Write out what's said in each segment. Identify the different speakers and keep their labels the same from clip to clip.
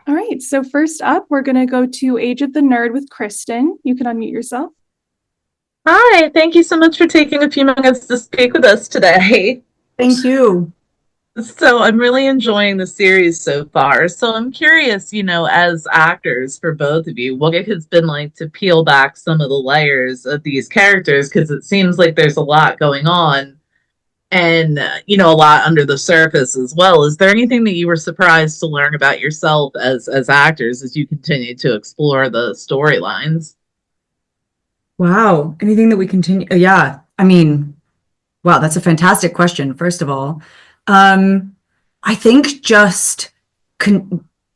Speaker 1: All right, so first up, we're going to go to Age of the Nerd with Kristen. You can unmute yourself.
Speaker 2: Hi, thank you so much for taking a few minutes to speak with us today.
Speaker 3: Thank you.
Speaker 2: So I'm really enjoying the series so far. So I'm curious, as actors for both of you, what it has been like to peel back some of the layers of these characters, because it seems like there's a lot going on and, a lot under the surface as well. Is there anything that you were surprised to learn about yourself as actors as you continue to explore the storylines?
Speaker 3: Wow. Anything that we continue? Yeah. I mean, wow, that's a fantastic question, first of all. I think just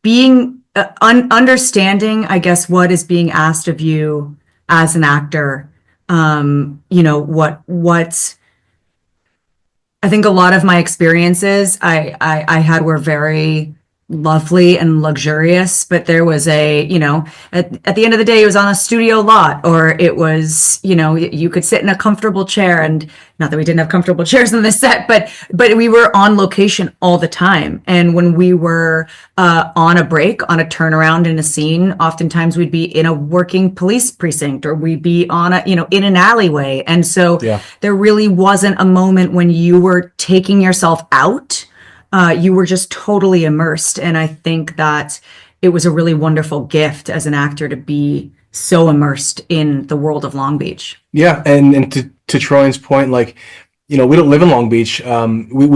Speaker 3: being understanding, I guess, what is being asked of you as an actor. What I think a lot of my experiences I had were very lovely and luxurious, but there was at the end of the day, it was on a studio lot, or it was, you could sit in a comfortable chair, and not that we didn't have comfortable chairs on the set, but we were on location all the time. And when we were on a break, on a turnaround in a scene, oftentimes we'd be in a working police precinct, or we'd be on in an alleyway. And so there really wasn't a moment when you were taking yourself out. You were just totally immersed. And I think that it was a really wonderful gift as an actor to be so immersed in the world of Long Beach.
Speaker 4: Yeah. And to Troian's point, we don't live in Long Beach. We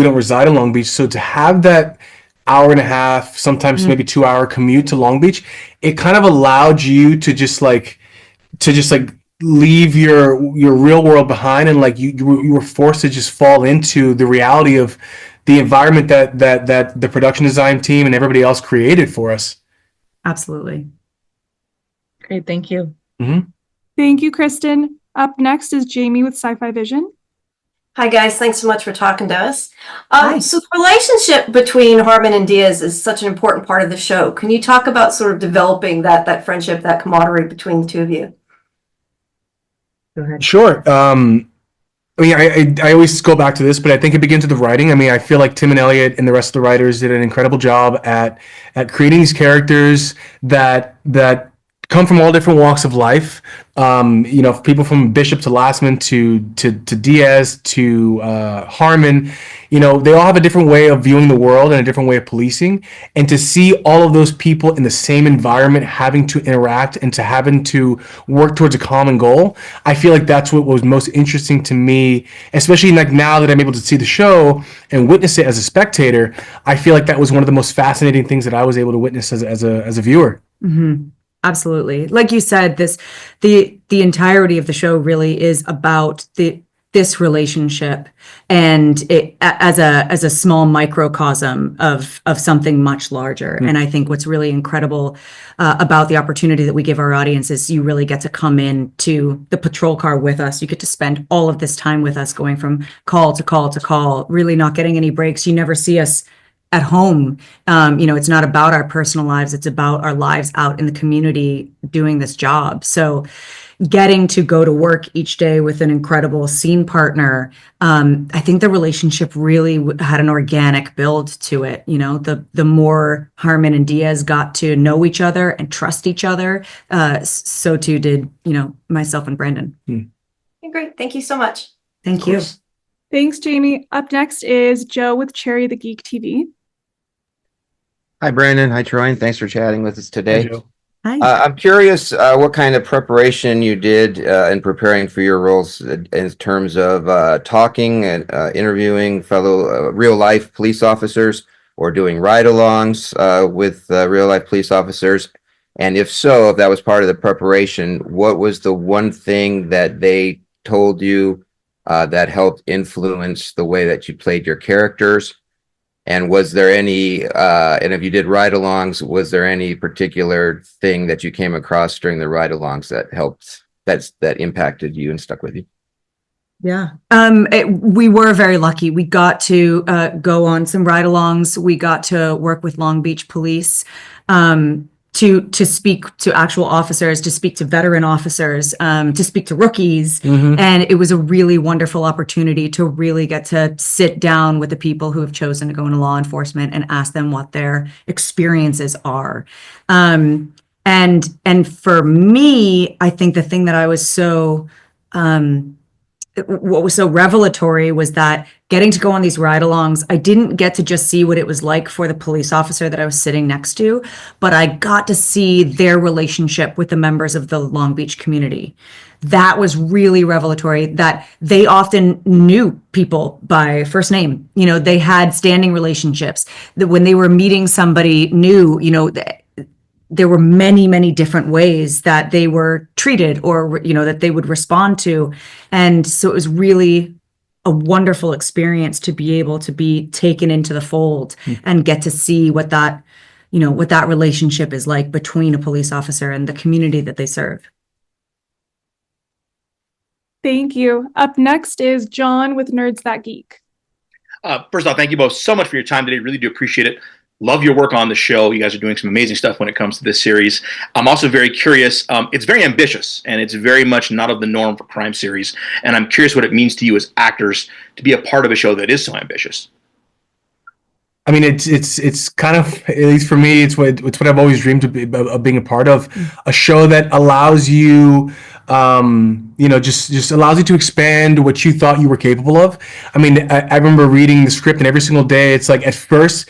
Speaker 4: don't reside in Long Beach. So to have that hour and a half, sometimes maybe 2 hour commute to Long Beach, it kind of allowed you to just leave your real world behind. And you were forced to just fall into the reality of the environment that the production design team and everybody else created for us.
Speaker 3: Absolutely.
Speaker 2: Great, thank you.
Speaker 4: Mm-hmm.
Speaker 1: Thank you, Kristen. Up next is Jamie with Sci-Fi-vision.
Speaker 5: Hi, guys. Thanks so much for talking to us.
Speaker 3: Hi.
Speaker 5: So the relationship between Harmon and Diaz is such an important part of the show. Can you talk about sort of developing that friendship, that camaraderie between the two of you?
Speaker 3: Go ahead.
Speaker 4: Sure. I always go back to this, but I think it begins with the writing. I feel like Tim and Elliot and the rest of the writers did an incredible job at creating these characters that come from all different walks of life. People from Bishop to Lastman to Diaz to Harmon. They all have a different way of viewing the world and a different way of policing. And to see all of those people in the same environment having to interact and to having to work towards a common goal, I feel like that's what was most interesting to me, especially now that I'm able to see the show and witness it as a spectator. I feel like that was one of the most fascinating things that I was able to witness as a viewer.
Speaker 3: Mm-hmm. Absolutely. Like you said, the entirety of the show really is about this relationship, and it as a small microcosm of something much larger. And I think what's really incredible about the opportunity that we give our audience is you really get to come in to the patrol car with us. You get to spend all of this time with us, going from call to call to call, really not getting any breaks. You never see us at home. It's not about our personal lives. It's about our lives out in the community doing this job. So getting to go to work each day with an incredible scene partner, I think the relationship really had an organic build to it. The more Harmon and Diaz got to know each other and trust each other, so too did, myself and Brandon.
Speaker 5: Okay, great. Thank you so much.
Speaker 3: Thank you.
Speaker 1: Thanks, Jamie. Up next is Joe with Cherry the Geek TV.
Speaker 6: Hi, Brandon. Hi, Troian. Thanks for chatting with us today.
Speaker 3: Hi.
Speaker 6: I'm curious what kind of preparation you did in preparing for your roles in terms of talking and interviewing fellow real-life police officers, or doing ride-alongs with real-life police officers. And if so, if that was part of the preparation, what was the one thing that they told you that helped influence the way that you played your characters? And was there any, and if you did ride-alongs, was there any particular thing that you came across during the ride-alongs that helped, that impacted you and stuck with you?
Speaker 3: Yeah. We were very lucky. We got to go on some ride-alongs. We got to work with Long Beach Police. to speak to actual officers, to speak to veteran officers, to speak to rookies. And it was a really wonderful opportunity to really get to sit down with the people who have chosen to go into law enforcement and ask them what their experiences are. And for me, I think the thing that I was so what was so revelatory was that getting to go on these ride-alongs, I didn't get to just see what it was like for the police officer that I was sitting next to, but I got to see their relationship with the members of the Long Beach community. That was really revelatory, that they often knew people by first name. You know, they had standing relationships, that when they were meeting somebody new, you know, there were many, many different ways that they were treated or, you know, that they would respond to. And so it was really a wonderful experience to be able to be taken into the fold and get to see what that, you know, what that relationship is like between a police officer and the community that they serve.
Speaker 1: Thank you. Up next is John with Nerds That Geek.
Speaker 7: First off, thank you both so much for your time today. Really do appreciate it. Love your work on the show. You guys are doing some amazing stuff when it comes to this series. I'm also very curious. It's very ambitious, and it's very much not of the norm for crime series. And I'm curious what it means to you as actors to be a part of a show that is so ambitious.
Speaker 4: I mean, it's kind of, at least for me, it's what I've always dreamed of being a part of. A show that allows you, you know, just allows you to expand what you thought you were capable of. I mean, I remember reading the script, and every single day, it's like, at first,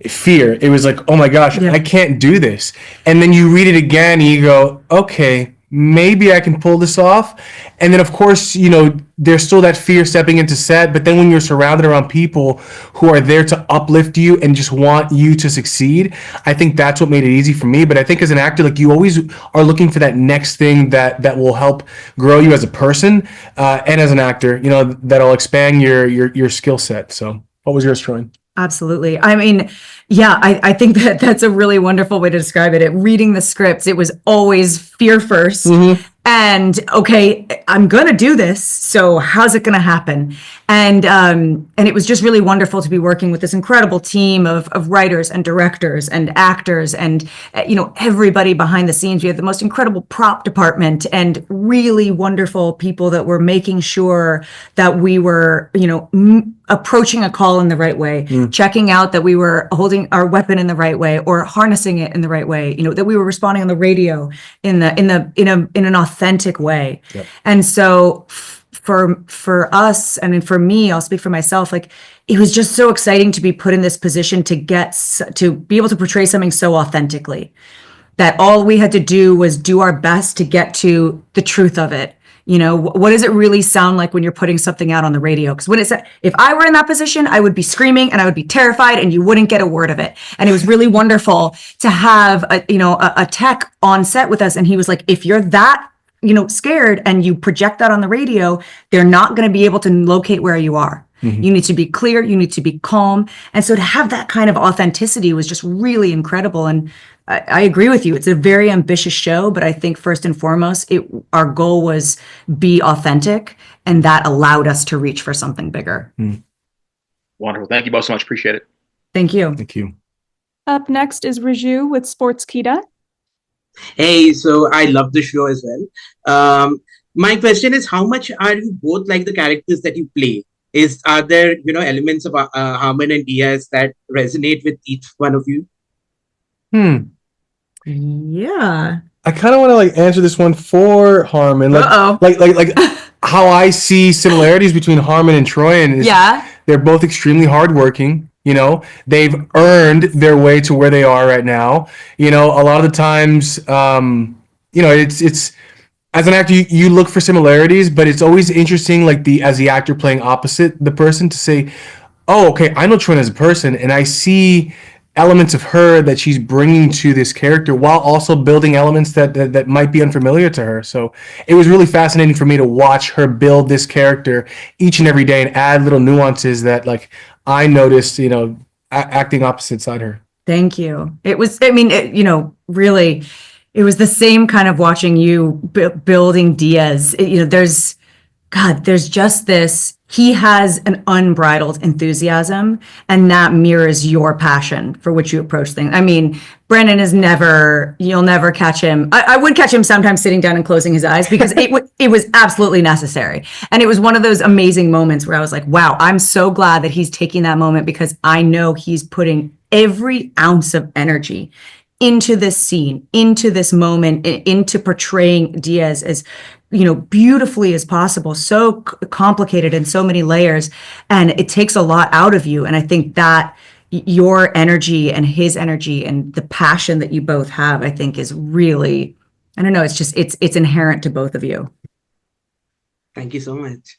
Speaker 4: fear. It was like, oh my gosh, I can't do this. And then you read it again and you go, okay, maybe I can pull this off. And then of course, you know, there's still that fear stepping into set, but then when you're surrounded around people who are there to uplift you and just want you to succeed, I think that's what made it easy for me. But I think as an actor, like, you always are looking for that next thing that will help grow you as a person, and as an actor, you know, that'll expand your skill set. So what was yours, Troian?
Speaker 3: Absolutely. I mean, yeah, I think that's a really wonderful way to describe it. Reading the scripts, it was always fear first. And okay, I'm gonna do this. So how's it gonna happen? And it was just really wonderful to be working with this incredible team of writers and directors and actors and you know, everybody behind the scenes. We had the most incredible prop department and really wonderful people that were making sure that we were, you know, approaching a call in the right way, checking out that we were holding our weapon in the right way or harnessing it in the right way, you know, that we were responding on the radio in an authentic way. And so for us, and for me, I'll speak for myself, like, it was just so exciting to be put in this position to be able to portray something so authentically, that all we had to do was do our best to get to the truth of it. You know, what does it really sound like when you're putting something out on the radio? Because when it's, if I were in that position, I would be screaming and I would be terrified and you wouldn't get a word of it. And it was really wonderful to have a tech on set with us. And he was like, if you're that, you know, scared and you project that on the radio, they're not going to be able to locate where you are. You need to be clear. You need to be calm. And so to have that kind of authenticity was just really incredible. And I agree with you. It's a very ambitious show, but I think first and foremost, our goal was be authentic, and that allowed us to reach for something bigger.
Speaker 7: Wonderful. Thank you both so much. Appreciate it.
Speaker 3: Thank you.
Speaker 4: Thank you.
Speaker 1: Up next is Raju with Sports Kita.
Speaker 8: Hey, so I love the show as well. My question is, how much are you both like the characters that you play? Are there, you know, elements of Harmon and Diaz that resonate with each one of you?
Speaker 3: Yeah.
Speaker 4: I kind of want to like answer this one for Harmon. Like how I see similarities between Harmon and Troian is they're both extremely hardworking. You know, they've earned their way to where they are right now. You know, a lot of the times, you know, it's as an actor, you look for similarities, but it's always interesting, like as the actor playing opposite the person, to say, oh, okay, I know Troian as a person, and I see elements of her that she's bringing to this character while also building elements that might be unfamiliar to her. So it was really fascinating for me to watch her build this character each and every day and add little nuances that, like, I noticed, you know, acting opposite side her.
Speaker 3: Thank you. It was, I mean, you know, really, it was the same kind of watching you building Diaz. You know, there's just this he has an unbridled enthusiasm, and that mirrors your passion for which you approach things. I mean, Brandon is you'll never catch him. I would catch him sometimes sitting down and closing his eyes because it was absolutely necessary. And it was one of those amazing moments where I was like, wow, I'm so glad that he's taking that moment, because I know he's putting every ounce of energy into this scene, into this moment, into portraying Diaz as, beautifully as possible, so complicated in so many layers, and it takes a lot out of you. And I think that your energy and his energy and the passion that you both have, I think is really, I don't know, it's inherent to both of you.
Speaker 8: Thank you so much.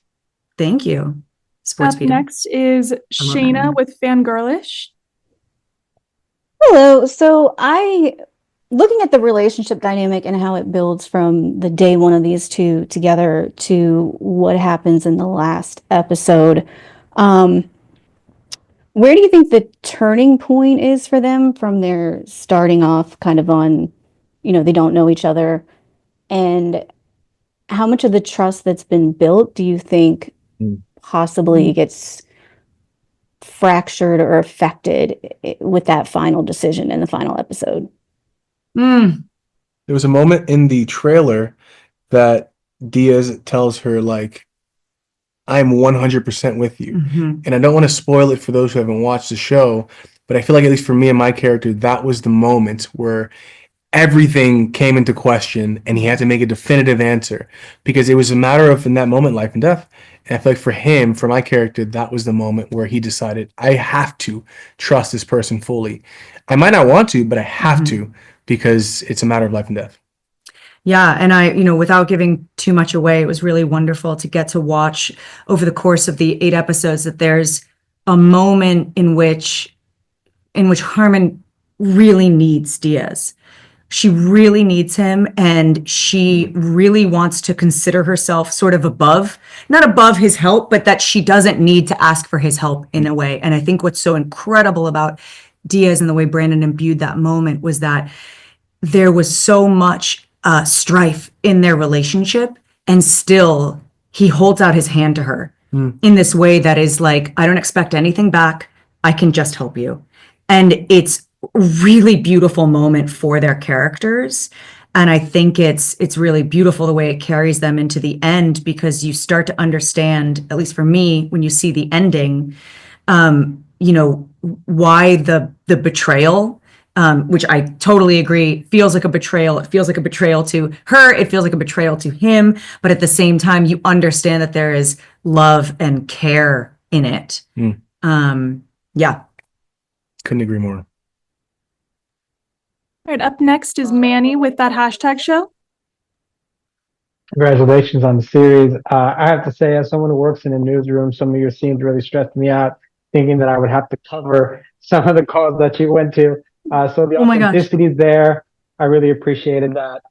Speaker 3: Thank you. Sports
Speaker 1: Up
Speaker 3: Peter.
Speaker 1: next is Shayna with Fangirlish.
Speaker 9: Hello. So looking at the relationship dynamic and how it builds from the day one of these two together to what happens in the last episode, where do you think the turning point is for them from their starting off kind of on, they don't know each other, and how much of the trust that's been built do you think possibly gets fractured or affected with that final decision in the final episode?
Speaker 4: There was a moment in the trailer that Diaz tells her, like, I'm 100% with you. And I don't want to spoil it for those who haven't watched the show, but I feel like, at least for me and my character, that was the moment where everything came into question and he had to make a definitive answer, because it was a matter of, in that moment, life and death. And I feel like for him, for my character, that was the moment where he decided, I have to trust this person fully. I might not want to, but I have to, because it's a matter of life and death.
Speaker 3: Yeah. And without giving too much away, it was really wonderful to get to watch over the course of the 8 episodes that there's a moment in which Harmon really needs Diaz. She really needs him, and she really wants to consider herself sort of not above his help, but that she doesn't need to ask for his help in a way. And I think what's so incredible about Diaz and the way Brandon imbued that moment was that there was so much strife in their relationship, and still he holds out his hand to her in this way that is like, I don't expect anything back. I can just help you. And it's a really beautiful moment for their characters. And I think it's really beautiful the way it carries them into the end, because you start to understand, at least for me, when you see the ending, why the betrayal, which I totally agree, feels like a betrayal. It feels like a betrayal to her. It feels like a betrayal to him. But at the same time, you understand that there is love and care in it. Yeah.
Speaker 4: Couldn't agree more.
Speaker 1: All right, up next is Manny with That Hashtag Show.
Speaker 10: Congratulations on the series. I have to say, as someone who works in a newsroom, some of your scenes really stressed me out, thinking that I would have to cover some of the calls that you went to. So the authenticity is there. I really appreciated that.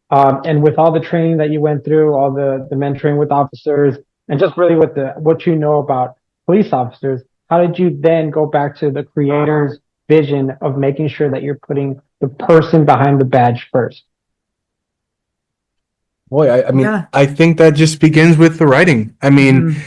Speaker 10: And with all the training that you went through, all the mentoring with officers, and just really with what you know about police officers, how did you then go back to the creator's vision of making sure that you're putting the person behind the badge first?
Speaker 4: Boy, I think that just begins with the writing. I mean,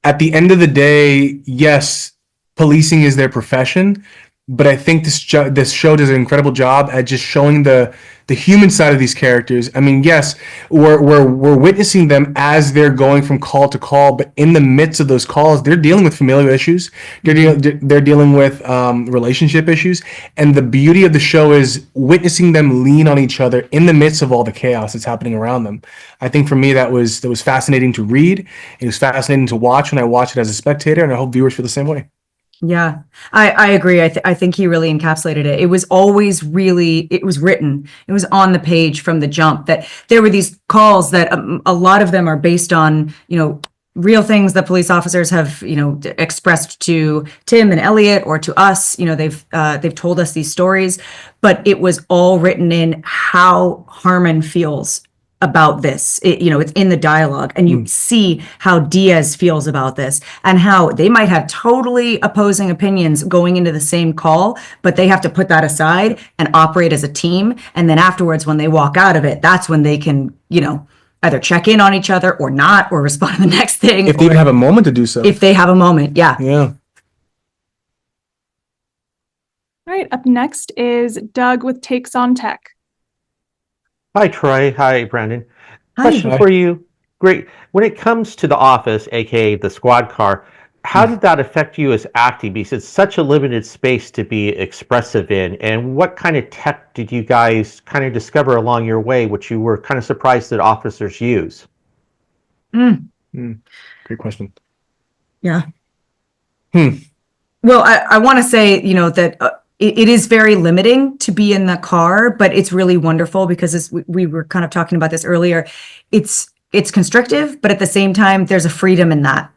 Speaker 4: at the end of the day, yes, policing is their profession, but I think this show does an incredible job at just showing the human side of these characters. I mean, yes, we're witnessing them as they're going from call to call, but in the midst of those calls, they're dealing with familial issues. They're dealing with relationship issues, and the beauty of the show is witnessing them lean on each other in the midst of all the chaos that's happening around them. I think for me that was fascinating to read. It was fascinating to watch when I watched it as a spectator, and I hope viewers feel the same way.
Speaker 3: Yeah, I agree. I think he really encapsulated it. It was always it was written. It was on the page from the jump that there were these calls that a lot of them are based on, real things that police officers have, expressed to Tim and Elliot or to us. They've told us these stories, but it was all written in how Harmon feels about this. It's in the dialogue, and you see how Diaz feels about this, and how they might have totally opposing opinions going into the same call, but they have to put that aside and operate as a team. And then afterwards, when they walk out of it, that's when they can, either check in on each other or not, or respond to the next thing.
Speaker 4: If they even have a moment to do so.
Speaker 3: If they have a moment, yeah.
Speaker 4: Yeah.
Speaker 1: All right, up next is Doug with Takes on Tech.
Speaker 11: Hi, Troy. Hi, Brandon.
Speaker 3: Hi.
Speaker 11: Question for you. Great. When it comes to the office, aka the squad car, how did that affect you as acting? Because it's such a limited space to be expressive in. And what kind of tech did you guys kind of discover along your way, which you were kind of surprised that officers use?
Speaker 4: Great question.
Speaker 3: Yeah.
Speaker 4: Hmm.
Speaker 3: Well, I want to say, that it is very limiting to be in the car, but it's really wonderful because as we were kind of talking about this earlier, it's constrictive, but at the same time, there's a freedom in that.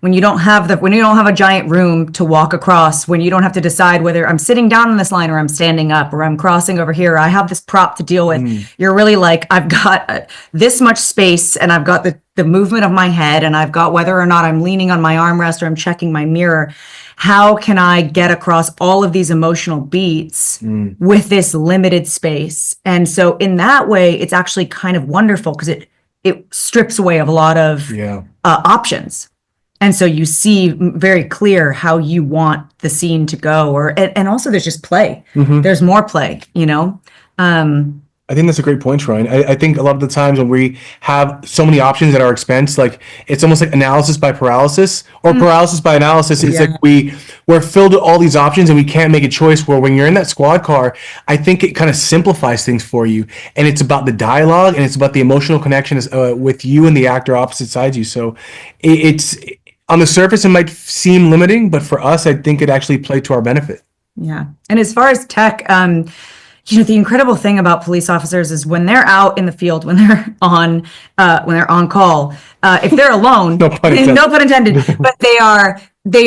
Speaker 3: When you don't have a giant room to walk across, when you don't have to decide whether I'm sitting down on this line or I'm standing up or I'm crossing over here, I have this prop to deal with. You're really like, I've got this much space and I've got the movement of my head and I've got whether or not I'm leaning on my armrest or I'm checking my mirror. How can I get across all of these emotional beats with this limited space? And so in that way, it's actually kind of wonderful because it strips away of a lot of options. And so you see very clear how you want the scene to go, and also there's just play. There's more play,
Speaker 4: I think that's a great point, Troian. I think a lot of the times when we have so many options at our expense, like it's almost like analysis by paralysis or paralysis by analysis. It's like we're filled with all these options and we can't make a choice. Where when you're in that squad car, I think it kind of simplifies things for you. And it's about the dialogue and it's about the emotional connection with you and the actor opposite sides you. So it's on the surface, it might seem limiting, but for us, I think it actually played to our benefit.
Speaker 3: Yeah. And as far as tech, the incredible thing about police officers is when they're out in the field, when they're on call, if they're alone,
Speaker 4: no pun intended,
Speaker 3: but they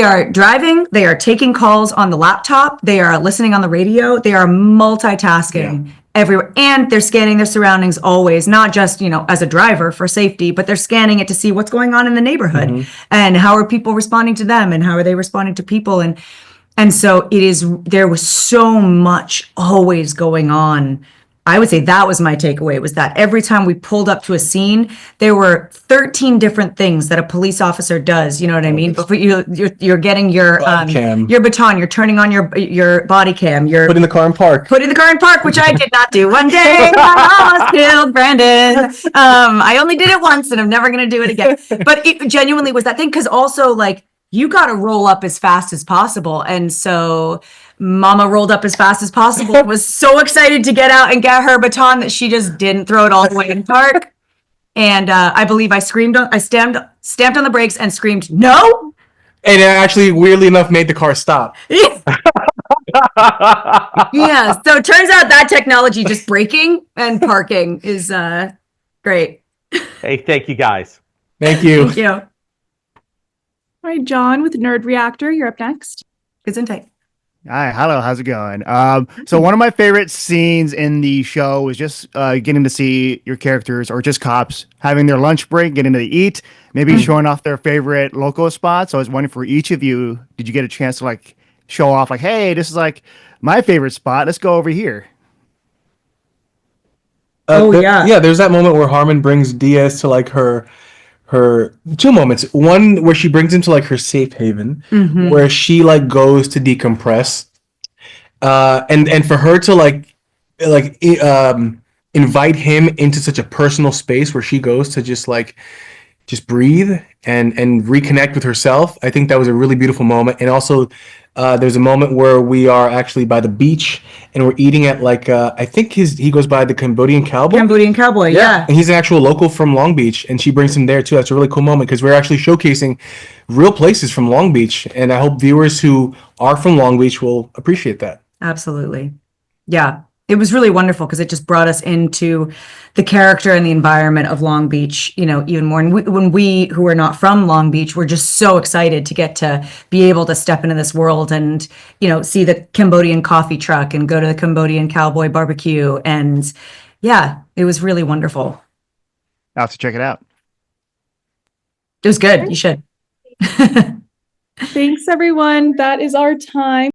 Speaker 3: are driving, they are taking calls on the laptop, they are listening on the radio, they are multitasking everywhere, and they're scanning their surroundings always, not just, as a driver for safety, but they're scanning it to see what's going on in the neighborhood and how are people responding to them and how are they responding to people. And so there was so much always going on. I would say that was my takeaway, was that every time we pulled up to a scene, there were 13 different things that a police officer does. You know what I mean? But you're getting your baton, you're turning on your body cam, you're
Speaker 4: putting the car in park,
Speaker 3: which I did not do. One day I almost killed Brandon. I only did it once and I'm never going to do it again. But it genuinely was that thing, because also like you got to roll up as fast as possible. And so Mama rolled up as fast as possible, was so excited to get out and get her baton that she just didn't throw it all the way in park. And I believe I stamped on the brakes and screamed, no.
Speaker 4: And it actually, weirdly enough, made the car stop.
Speaker 3: Yeah. So it turns out that technology, just braking and parking, is great.
Speaker 11: Hey, thank you guys.
Speaker 4: Thank you.
Speaker 3: Thank you.
Speaker 1: All right, John with Nerd Reactor, you're up next.
Speaker 3: Gesundheit.
Speaker 12: Hi, hello, how's it going? So one of my favorite scenes in the show was just getting to see your characters, or just cops, having their lunch break, getting to eat, maybe showing off their favorite local spots. So I was wondering, for each of you, did you get a chance to like show off, like, hey, this is like my favorite spot, let's go over here?
Speaker 4: Yeah, there's that moment where Harmon brings Diaz to like her two moments. One where she brings him to like her safe haven, where she like goes to decompress, and for her to invite him into such a personal space where she goes to just breathe and reconnect with herself. I think that was a really beautiful moment. And also there's a moment where we are actually by the beach and we're eating at like I think he goes by the Cambodian Cowboy.
Speaker 3: Yeah.
Speaker 4: And he's an actual local from Long Beach, and she brings him there too. That's a really cool moment because we're actually showcasing real places from Long Beach, and I hope viewers who are from Long Beach will appreciate that.
Speaker 3: Absolutely. Yeah. It was really wonderful because it just brought us into the character and the environment of Long Beach, even more. And when we who are not from Long Beach, we're just so excited to get to be able to step into this world and, see the Cambodian coffee truck and go to the Cambodian Cowboy barbecue. And yeah, it was really wonderful.
Speaker 12: I'll have to check it out.
Speaker 3: It was good. You should.
Speaker 1: Thanks, everyone. That is our time.